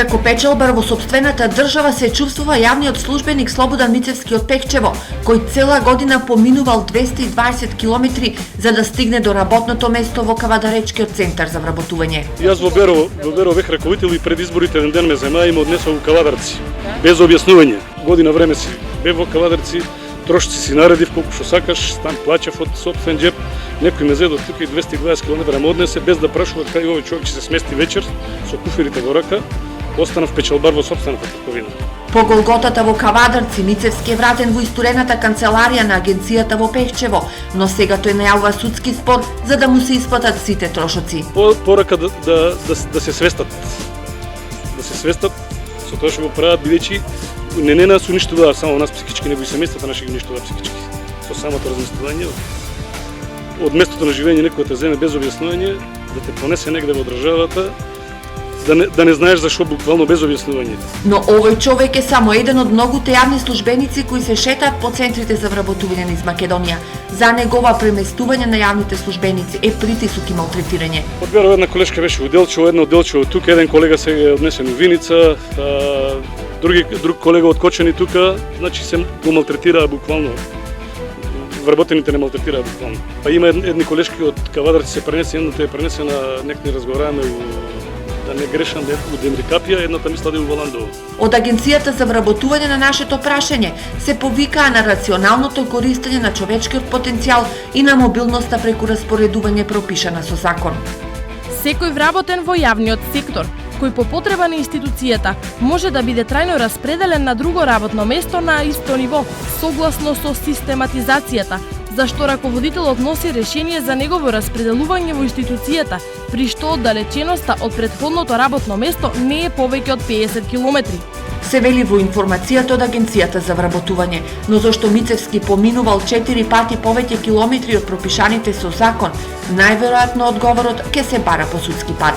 Како печалбар во сопствената држава се чувствува јавниот службеник Слободан Мицевски од Пехчево, кој цела година поминувал 220 километри за да стигне до работното место во Кавадаречкиот центар за вработување. Јас во Беро бех раководител и пред изборите еден ден ме земаа и ме однесоа во Кавадарци. Без објаснување. Година време си бев во Кавадарци, трошци си наредив колку што сакаш, там плаќав од сопствен джеб. Некој ме зедо тука и 220 км ме однесе без да прашува кај овој човек ќе се смести вечер со куферите во рака. Останав печалбар во сопствената трговина. По голготата во Кавадарци, Мицевски е вратен во исторената канцеларија на агенцијата во Пехчево, но сега тој најавува судски спор за да му се исплатат сите трошоци. Порака да се свестат. Да се свестат со тоа што го прават, бидејќи не нас уништуваат само нас психички, него и семејствата наши ги уништуваат психички. Со самото разместување од местото на живење некој те земе без објаснување, да те понесе негде во државата, да не знаеш зашо буквално без објаснување. Но овој човек е само еден од многуте јавни службеници кои се шетаат по центрите за вработување низ Македонија. За негова преместување на јавните службеници е притисок и малтретирање. Од Беро една колешка беше во Делчево, една од Делчево тука, еден колега сега е однесен у Виница, друг колега од Кочани тука, значи се го малтретираа буквално. Вработените не малтретираа буквално. Па има едни колешки од Кавадарци се пренесе, едната е пренесена, нек не разговараваме да не грешам, у Демрикапија, едната мисла да е у Валандово. Од Агенцијата за вработување на нашето прашање се повикаа на рационалното користење на човечкиот потенцијал и на мобилноста преку распоредување пропишана со закон. Секој вработен во јавниот сектор, кој по потреба на институцијата може да биде трајно распределен на друго работно место на исто ниво, согласно со систематизацијата, зашто раководителот носи решение за негово распределување во институцијата, при што оддалеченоста од претходното работно место не е повеќе од 50 километри. Се вели во информацијата од Агенцијата за вработување, но зашто Мицевски поминувал 4 пати повеќе километри од пропишаните со закон, најверојатно одговорот ќе се бара по судски пат.